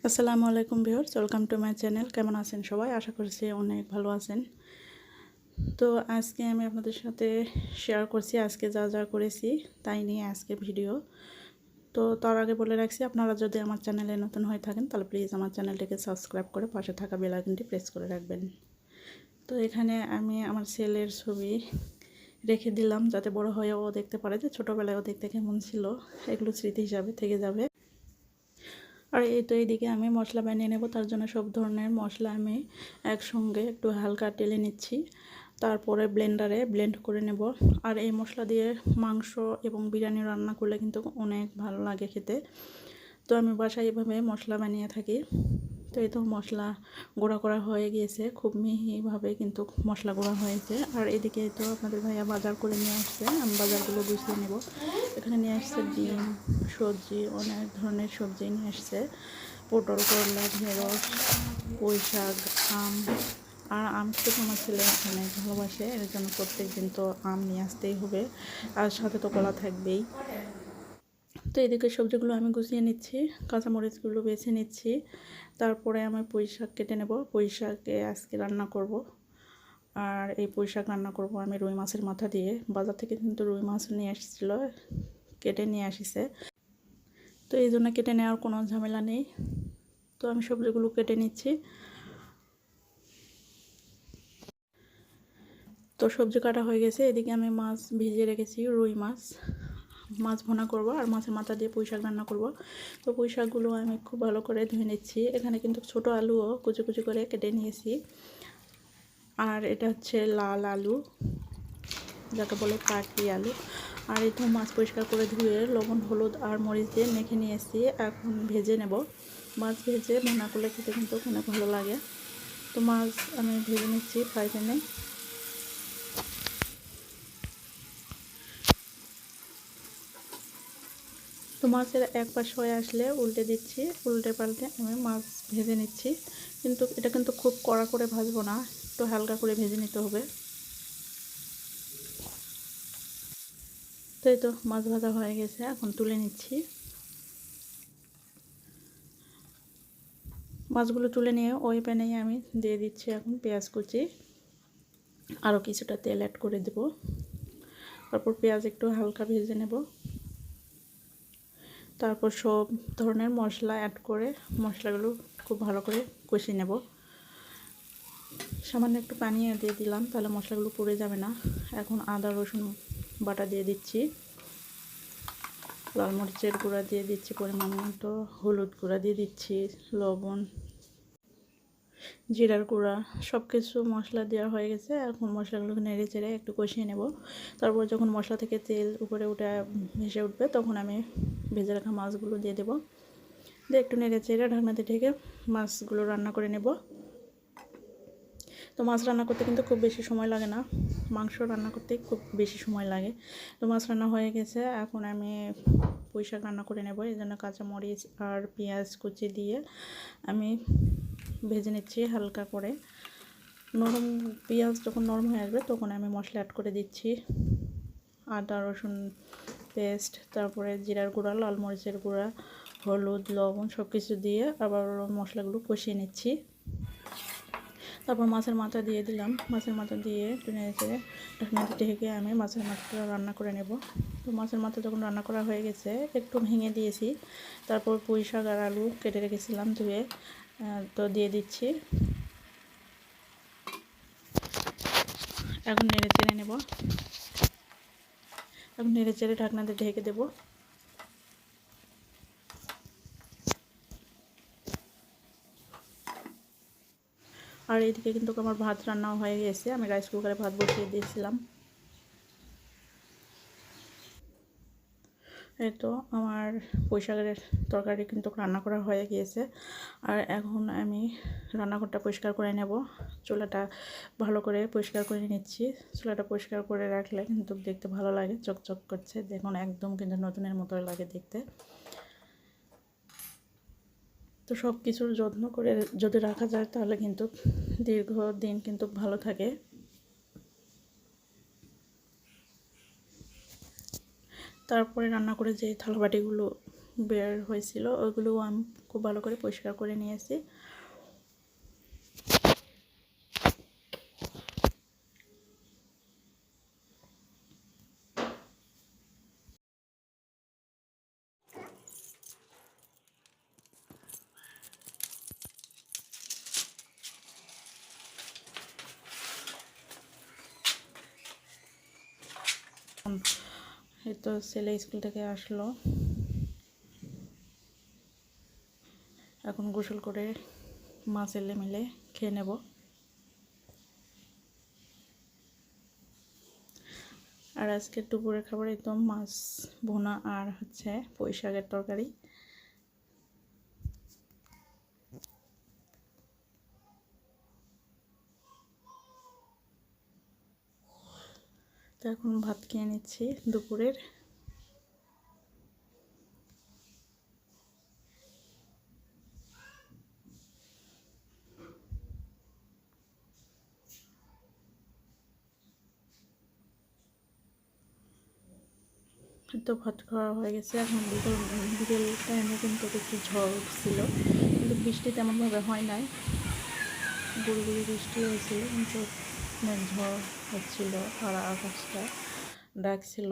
আসসালামু আলাইকুম viewers, welcome to my channel. কেমন আছেন সবাই? আশা করছি অনেক ভালো আছেন। তো আজকে আমি আপনাদের সাথে শেয়ার করছি আজকে যা যা করেছি তাই নিয়ে আজকে ভিডিও। তো তার আগে বলে রাখছি, আপনারা যদি আমার চ্যানেলে নতুন হয়ে থাকেন তাহলে প্লিজ আমার চ্যানেলটিকে সাবস্ক্রাইব করে পাশে থাকা বেল আইকনটি প্রেস করে রাখবেন। তো এখানে আমি আমার ছেলের ছবি রেখে দিলাম যাতে বড় হয়ে ও দেখতে পারে যে ছোটোবেলায় ও দেখতে কেমন ছিল, এগুলো স্মৃতি হিসাবে থেকে যাবে। আর এই তো এইদিকে আমি মশলা বানিয়ে নেব, তার জন্য সব ধরনের মশলা আমি একসঙ্গে একটু হালকা টেলে নিচ্ছি, তারপরে ব্লেন্ডারে ব্লেন্ড করে নেব। আর এই মশলা দিয়ে মাংস এবং বিরিয়ানি রান্না করলে কিন্তু অনেক ভালো লাগে খেতে। তো আমি বাসায় এভাবে মশলা বানিয়ে থাকি। তো এই তো মশলা গুঁড়া করা হয়ে গিয়েছে, খুব মিহিভাবে কিন্তু মশলা গুঁড়া হয়েছে। আর এদিকে তো আপনাদের ভাইয়া বাজার করে নিয়ে আসছে, আমি বাজারগুলো গুছিয়ে নেব। এখানে নিয়ে আসছে ডিম, সবজি, অনেক ধরনের সবজি নিয়ে আসছে, পটল, করলা, ঢেঁড়স, পুঁই শাক, আম। আর আম খেতে আমার ছেলে অনেক ভালোবাসে, এর জন্য প্রত্যেক দিন তো আম নিয়ে আসতেই হবে, আর সাথে তো কলা থাকবেই। তো এদিকে সবজিগুলো আমি গুছিয়ে নিচ্ছি, কাঁচামরিচগুলো বেছে নিচ্ছি। তারপরে আমি পুঁই শাক কেটে নেব, পুঁই শাকে আজকে রান্না করব। আর এই পুঁই শাক রান্না করব আমি রুই মাছের মাথা দিয়ে। বাজার থেকে কিন্তু রুই মাছ নিয়ে এসেছিলো, কেটে নিয়ে আসিছে। তো এই জন্য কেটে নেওয়ার কোনো ঝামেলা নেই। তো আমি সবজিগুলো কেটে নিচ্ছি। তো সবজি কাটা হয়ে গেছে, এদিকে আমি মাছ ভিজিয়ে রেখেছি, রুই মাছ। মাছ ভুনা করব আর মাছের মাথা দিয়ে পুঁই শাক রান্না করব। তো পুঁই শাকগুলো আমি খুব ভালো করে ধুয়ে নিচ্ছি। এখানে কিন্তু ছোট আলুও কুচি কুচি করে কেটে নিয়েছি। আর এটা হচ্ছে লাল আলু, যাকে বলে পাটি আলু। আর এই তো মাছ পরিষ্কার করে ধুয়ে লবণ, হলুদ আর মরিচ দিয়ে মেখে নিয়েছি, এখন ভেজে নেব। মাছ ভেজে ভুনা করলে খেতে কিন্তু অনেক ভালো লাগে। তো মাছ আমি ভেজে নিচ্ছি ফ্রাই প্যানে। তো মাছের এক পাশ হয়ে আসলে উল্টে দিচ্ছি, উল্টে পাল্টে আমি মাছ ভেজে নিচ্ছি। কিন্তু এটা কিন্তু খুব কড়া করে ভাজবো না, একটু হালকা করে ভেজে নিতে হবে। তো এই তো মাছ ভাজা হয়ে গেছে, এখন তুলে নিচ্ছি। মাছগুলো তুলে নিয়ে ওই প্যানেই আমি দিয়ে দিচ্ছি এখন পেঁয়াজ কুচি, আরও কিছুটা তেল অ্যাড করে দেব। তারপর পেঁয়াজ একটু হালকা ভেজে নেব। তারপর সব ধরনের মশলা অ্যাড করে মশলাগুলো খুব ভালো করে কষিয়ে নেব। সামান্য একটু পানি দিয়ে দিলাম, তাহলে মশলাগুলো পুড়ে যাবে না। এখন আদা রসুন বাটা দিয়ে দিচ্ছি, লাল মরিচের গুঁড়া দিয়ে দিচ্ছি পরিমাণ মতো, হলুদ গুঁড়া দিয়ে দিচ্ছি, লবণ, জিরার গুঁড়া, সব কিছু মশলা দেওয়া হয়ে গেছে। এখন মশলাগুলোকে নেড়ে চেড়ে একটু কষিয়ে নেব। তারপর যখন মশলা থেকে তেল উপরে উঠে ভেসে উঠবে তখন আমি ভেজে রাখা মাছগুলো দিয়ে দেবো, দিয়ে একটু নেড়ে চেড়ে ঢাকনাতে ঢেকে মাছগুলো রান্না করে নেব। তো মাছ রান্না করতে কিন্তু খুব বেশি সময় লাগে না, মাংস রান্না করতে খুব বেশি সময় লাগে। তো মাছ রান্না হয়ে গেছে, এখন আমি পুঁই শাক রান্না করে নেব। এই জন্য কাঁচামরিচ আর পেঁয়াজ কুচি দিয়ে আমি ভেজে নিচ্ছি হালকা করে। নরম পেঁয়াজ যখন নরম হয়ে আসবে তখন আমি মশলা অ্যাড করে দিচ্ছি, আদা রসুন পেস্ট, তারপরে জিরার গুঁড়া, লাল মরিচের গুঁড়া, হলুদ, লবণ সব কিছু দিয়ে আবার মশলাগুলো কষিয়ে নিচ্ছি। তারপর মাছের মাথা দিয়ে দিলাম, মাছের মাথা দিয়ে একটু নেড়ে ঢাকনাতে ঢেকে আমি মাছের মাথাটা রান্না করে নেব। তো মাছের মাথা যখন রান্না করা হয়ে গেছে একটু ভেঙে দিয়েছি, তারপর পুঁই শাক আর আলু কেটে রেখেছিলাম ধুয়ে, তো দিয়ে দিচ্ছি। এখন নেড়ে চেড়ে নেব, এখন নেড়ে চেড়ে ঢাকনাতে ঢেকে দেবো। আর এইদিকে কিন্তু আমার ভাত রান্নাও হয়ে গেছে, আমি রাইস কুকারে ভাত বসিয়ে দিয়েছিলাম। এই তো আমার পুঁই শাকের তরকারি কিন্তু রান্না করা হয়ে গিয়েছে। আর এখন আমি রান্নাঘরটা পরিষ্কার করে নেব, চুলাটা ভালো করে পরিষ্কার করে নিচ্ছি। চুলাটা পরিষ্কার করে রাখলে কিন্তু দেখতে ভালো লাগে, চকচক করছে, দেখুন একদম কিন্তু নতুনের মতো লাগে দেখতে। তো সব কিছুর যত্ন করে যদি রাখা যায় তাহলে কিন্তু দীর্ঘদিন কিন্তু ভালো থাকে। তারপরে রান্না করে যে থালাবাটিগুলো বের হয়েছিল, ওইগুলো আমি খুব ভালো করে পরিষ্কার করে নিয়েছি। এই তো ছেলে স্কুল থেকে আসলো, এখন গোসল করে মা ছেলে মিলে খেয়ে নেব। আর আজকে দুপুরের খাবারে তো মাছ ভুনা আর হচ্ছে পুঁই শাকের তরকারি। তো এখন ভাত খেয়ে নিচ্ছি দুপুরের। তো ভাত খাওয়া হয়ে গেছে। এখন বিকেল টাইমে কিন্তু একটু ঝড় উঠছিল, কিন্তু বৃষ্টি তেমনভাবে হয় নাই, গুড়গুড়ি বৃষ্টি হয়েছিল, কিন্তু ঝড় হচ্ছিল আর আকাশটা ডাকছিল।